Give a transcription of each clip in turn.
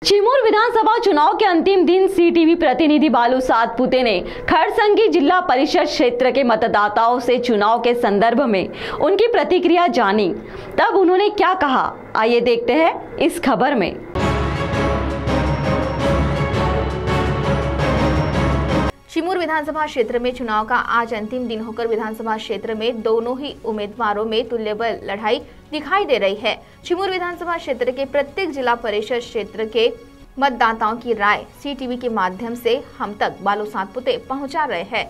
चिमूर विधानसभा चुनाव के अंतिम दिन सीटीवी प्रतिनिधि बालू सातपुते ने खरसंगी जिला परिषद क्षेत्र के मतदाताओं से चुनाव के संदर्भ में उनकी प्रतिक्रिया जानी। तब उन्होंने क्या कहा, आइए देखते हैं इस खबर में। चिमूर विधानसभा क्षेत्र में चुनाव का आज अंतिम दिन होकर विधानसभा क्षेत्र में दोनों ही उम्मीदवारों में तुल्यबल लड़ाई दिखाई दे रही है। चिमूर विधानसभा क्षेत्र के प्रत्येक जिला परिषद क्षेत्र के मतदाताओं की राय सीटीवी के माध्यम से हम तक बालू सातपुते पहुंचा रहे हैं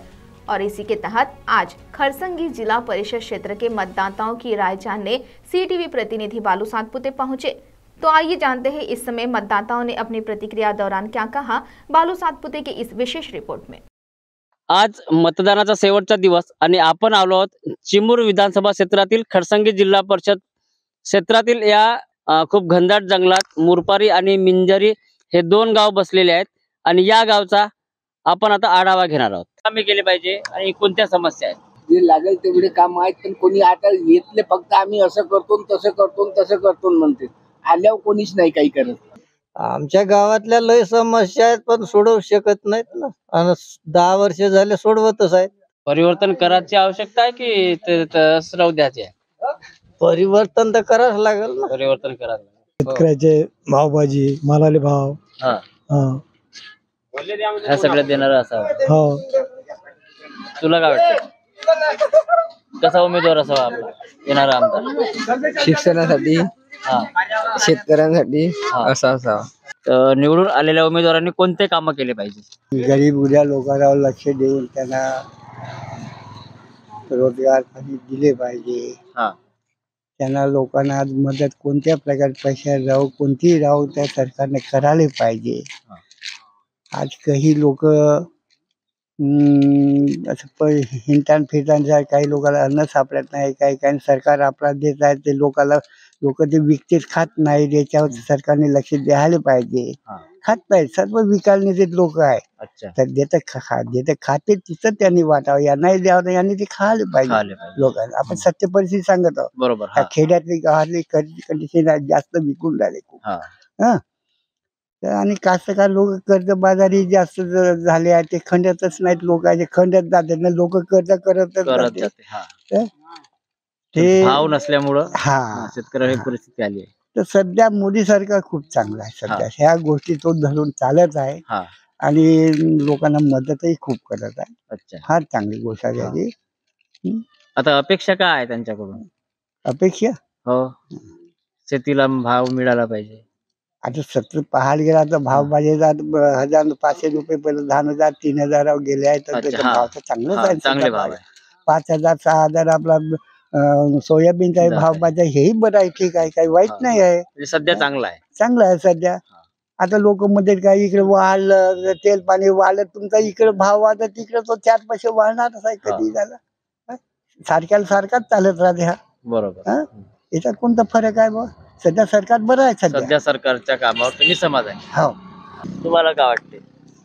और इसी के तहत आज खरसंगी जिला परिषद क्षेत्र के मतदाताओं की राय जानने सीटीवी प्रतिनिधि बालू सातपुते पहुंचे। तो आइए जानते हैं इस समय मतदाताओं ने अपनी प्रतिक्रिया दौरान क्या कहा। बालू सातपुते की इस विशेष रिपोर्ट में। आज मतदानाचा शेवटचा दिवस आणि आपण आलो आहोत चिमूर विधानसभा क्षेत्रातील खरसंगी जिल्हा परिषद क्षेत्रातील या खूप घनदाट जंगलात मुरपारी आणि मिंजरी हे दोन गाव बसलेले आहेत आणि या गावचा आपण आता आढावा घेणार आहोत। कामे केले पाहिजे आणि कोणत्या समस्या आहेत जे लागेल तेवढे काम आहेत, पण कोणी आता येतले फक्त आम्ही असं करतो तसं करतो तसं करतो म्हणते, आल्यावर कोणीच नाही काही करत। आमच्या गावातल्या लय समस्या आहेत पण सोडवू शकत नाहीत ना, आणि 10 वर्ष झाले सोडवतच आहेत। परिवर्तन करायची आवश्यकता आहे की राहू द्यायचे आहे? परिवर्तन तर करावंच लागेल ना। परिवर्तन करायला शेतकऱ्याचे भावभाजी, मालाले भाव ह्या सगळ्यात देणार असावं। हो, तुला काय वाटतं कसा उमेदवार असावा आपला येणारा आमदार? शिक्षणासाठी, शेतकऱ्यांसाठी असा असावा। निवडून आलेल्या उमेदवारांनी कोणते कामं केले पाहिजे? गरीब उद्या लोकांना लक्ष देऊन त्यांना रोजगार दिले पाहिजे। त्यांना लोकांना आज मदत कोणत्या प्रकारे पैसे राहू कोणतीही राहू त्या सरकारने करायला पाहिजे। आज काही लोक असं हिंडतान फिरतान काही लोकांना अन्न सापडत नाही, काही सरकार आपला देत आहे ते लोक ते विकतेच खात नाही, त्याच्यावर सरकारने लक्ष द्यायला पाहिजे। खात नाही, सर्व विकायला देत लोक आहे तर देत खाते तिथं त्यांनी वाटावं, यांना द्यावं, यांनी ते खायला पाहिजे लोकांना। आपण सत्य परिस्थिती सांगत आहोत। बरोबर, खेड्यातली गावातली कंडिशन जास्त विकून राहिले खूप। आणि कास्तकार लोक कर्जबाजारी जास्त झाले आहे, ते खंडतच नाहीत, लोकांचे खंडत जातात ना, लोक कर्ज करत ते भाव नसल्यामुळं शेतकऱ्याची परिस्थिती आली आहे। तर सध्या मोदी सरकार खूप चांगला आहे, सध्या ह्या गोष्टी तो धरून चालत आहे आणि लोकांना मदतही खूप करत आहे। फार चांगली गोष्ट आहे त्याची। आता अपेक्षा काय आहे त्यांच्याकडून? अपेक्षा हो, शेतीला भाव मिळाला पाहिजे। आता सत्र पाहायला गेला तर भाव भाजीचा 1500 रुपये पहिलं 10,000 3,000 गेले आहेत, तर त्याचा भाव तर चांगलाच आहे, चांगले भाव आहे। 5,000 6,000 आपला सोयाबीनचा भाव भाज्या हेही बरं आहे, ठीक आहे, काही वाईट नाही आहे, सध्या चांगला आहे सध्या। आता लोक मध्ये काही इकडे वाढलं, तेल पाणी वाढलं, तुमचा इकडे भाव वाढला तिकडे तो 4 पैसे वाढणारच आहे, कधी झाला सारखाच चालत राहते हा। बरोबर, याच्यात कोणता फरक आहे बा? सध्या सरकार बरं आहे, सध्या सरकारच्या कामावर तुम्ही समाज आहे। हो, तुम्हाला काय वाटते?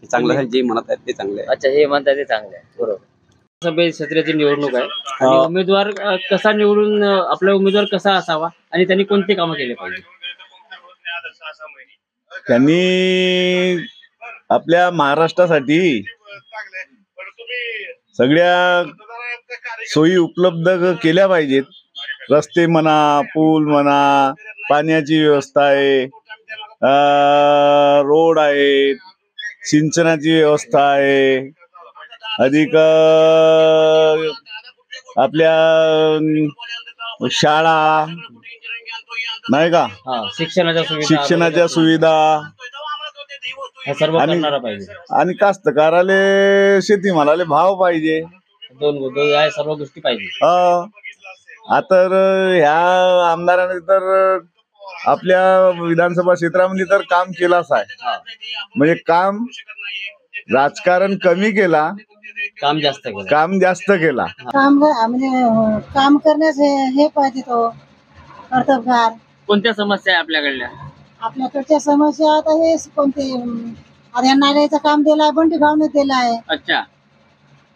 चांगलं आहे, जे म्हणत आहेत ते चांगले आहे। अच्छा, हे म्हणतात ते चांगले आहे, बरोबर। सभे क्षेत्राची निवडणूक आहे आणि उमेदवार कसा निवडून आपला उमेदवार कसा असावा आणि त्यांनी कोणते कामं केले पाहिजे? त्यांनी आपल्या महाराष्ट्रासाठी सगळ्या सोयी उपलब्ध केल्या पाहिजेत। रस्ते म्हणा, पूल म्हणा, पाण्याची व्यवस्था आहे, रोड आहेत, सिंचनाची व्यवस्था आहे, अधिक आपल्या शाळा नाही का, शिक्षणाच्या सुविधा आणि कास्तकाराले शेतीमालाले भाव पाहिजे, सर्व गोष्टी पाहिजे। आता ह्या आमदारांनी तर आपल्या विधानसभा क्षेत्रामध्ये तर काम केलाच आहे, म्हणजे काम राजकारण कमी केला, काम जास्त केला। काम करण्यास हे पाहिजे तो कर्तबगार। कोणत्या समस्या आहे आपल्याकडल्या? आपल्याकडच्या समस्या आता हे कोणते, आता नाल्याचं काम दिलाय, बंटी भावने दिलाय। अच्छा,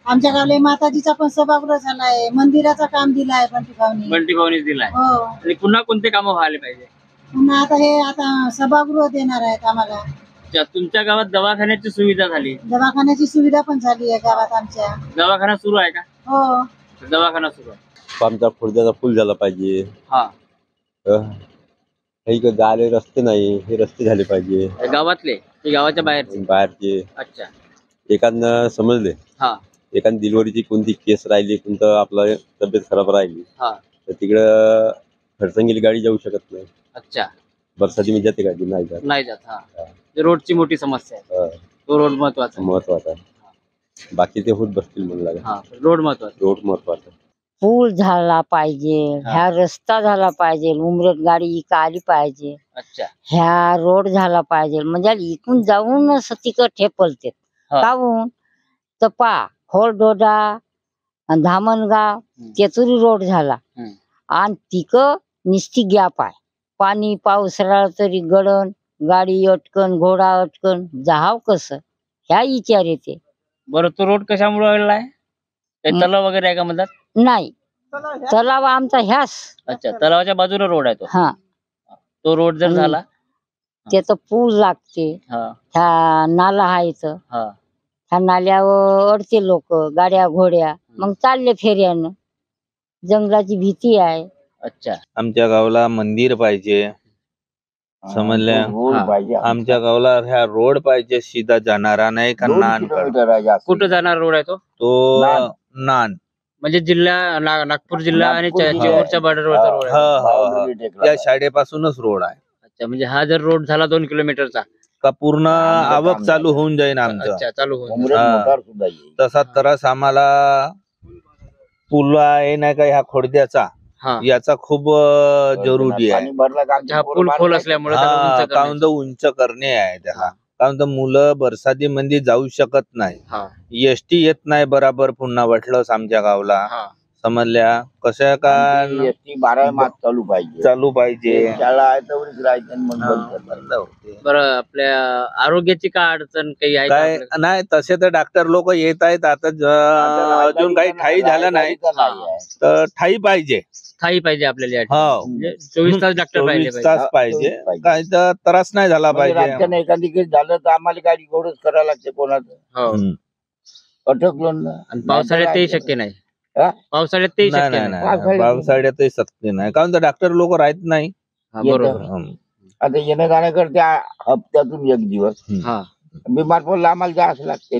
आमच्या गावले माताजीचा पण सभागृह झालाय, मंदिराचं काम दिलाय बंटी भावने दिलाय। हो, आणि पुन्हा कोणते कामं व्हायला पाहिजे? पुन्हा आता सभागृह देणार आहेत आम्हाला. अच्छा, तुमच्या गावात दवाखान्याची सुविधा झाली, दवाखान्याची सुविधा पण झाली आहे गावात आमच्या. दवाखाना सुरू आहे का? हो, दवाखाना सुरू आहे. आमचा खुर्द्याचा पूल झाला पाहिजे. हा, काही जायला रस्ते नाही, हे रस्ते झाले पाहिजे. गावातले की गावाच्या बाहेरचे? बाहेरचे. अच्छा. एखादं समजले, हा एखादी डिलिव्हरीची कोणती केस राहिली, कोणतं आपलं तब्येत खराब राहिली, हा. तर तिकडं खडसंगीला गाडी जाऊ शकत नाही. अच्छा. बरसाती जाते गाडी, नाही जात. नाही जात. हा, रोडची मोठी समस्या आहे. हा, तो रोड महत्वाचा आहे. महत्वाचं आहे. बाकी ते होत बसतील म्हणलं. हा, रोड महत्वाचा. रोड महत्वाचा. पूल झाला पाहिजे, ह्या रस्ता झाला पाहिजे, उमरेट गाडी इकडे आली पाहिजे. अच्छा. ह्या रोड झाला पाहिजे, म्हणजे इकून जाऊन तिकड ठेपलते. हा. काहून तर पा खोलडोडा, धामणगाव, तेथुरी रोड झाला हम्म. आणि तिक निस्ती गॅप आहे. पाणी पाऊस राहिला तरी गडण, गाडी अटकन, घोडा अटकन, जाहाव कसं ह्या विचार येते. बरं, तो रोड कशामुळे आहे? काही तलाव वगैरे आहे का मधात? नाही, तलाव आमचा ह्यास. अच्छा, तलावाच्या बाजूला रोड आहे तो. हा, तो रोड जर झाला, त्याचं पूल लागते. हा ह्या नाला आहे इथं, हा, ह्या नाल्यावर अडते लोक, गाड्या घोड्या, मग चालले फेऱ्यानं. जंगलाची भीती आहे. अच्छा. आमच्या गावाला मंदिर पाहिजे, समजल्या? रोड पाहिजे. आमच्या गावाला ह्या रोड पाहिजे, सीधा जाणारा नाही का 2 नान किलोमीटर आहे जास्त. कुठं जाणार रोड आहे तो? तो नान. नान. म्हणजे जिल्हा नागपूर जिल्हा आणि नागपूर जिल्हा. चिमूरच्या बॉर्डरवरचा रोड हा, आहे. हा, हा. बावडुली टेकला. या शाळेपासूनच रोड आहे अच्छा, म्हणजे हा जर रोड झाला 2 किलोमीटरचा, का पूर्ण आमचं आवक काम चालू झालं. होऊन जाईल आमचं. अच्छा, चालू होईल. उमरेट हा. मोटार सुद्धा येईल. तसा त्रास आम्हाला पूल आहे नाही का ह्या खोडद्याचा, हा, याचा खूप जरुरी आहे. पाणी भरलं का आमची हा पोरं पूल खोल बाहेर असल्यामुळे हा, त्याला उंच काहून करण्याची. तर उंच करणे आहे त्याला. काहून तर मुलं बरसातीमध्ये जाऊ शकत नाही. हा, एसटी येत नाही बराबर पुन्हा वाटलंच आमच्या गावला. हा. समजल्या? कसं का आमची एसटी 12 मास चालू पाहिजे. चालू पाहिजे. शाळा आहे तेवढीच राहायचं आणि मग बंद करतात. बंद होते. बरं, आपल्या आरोग्याची काय अडचण काही आहे का काय आपल्याला? नाही, तसे तर डॉक्टर लोक येत आहेत आता. अजून काही ठाई झालं नाही, तर ठाई पाहिजे. स्थायी पाहिजे आपल्याला या ठिकाणी. हो, म्हणजे 24 तास डॉक्टर राहिले 24 पाहिजे. तास पाहिजे. 24 पाहिजे. काही तर त्रास नाही झाला म्हणजे पाहिजे. रातच्यानं एखादी केस झालं तर आम्हाला गाडी गोडच करायला लागते कोणाचं. हो. हम्म. अटकलो ना. आणि पावसाळ्यात तेही शक्य नाही. हा? पावसाळ्यात तेही नाही शक्य नाही नाही. नाही, पावसाळ्यातही सत्य नाही, कारण तर डॉक्टर लोक राहत नाही. हा, बरोबर. हम्म. आता येणं जाणं करते हप्त्यातून 1 दिवस. हा, बिमार पडला आम्हाला जायचं लागते.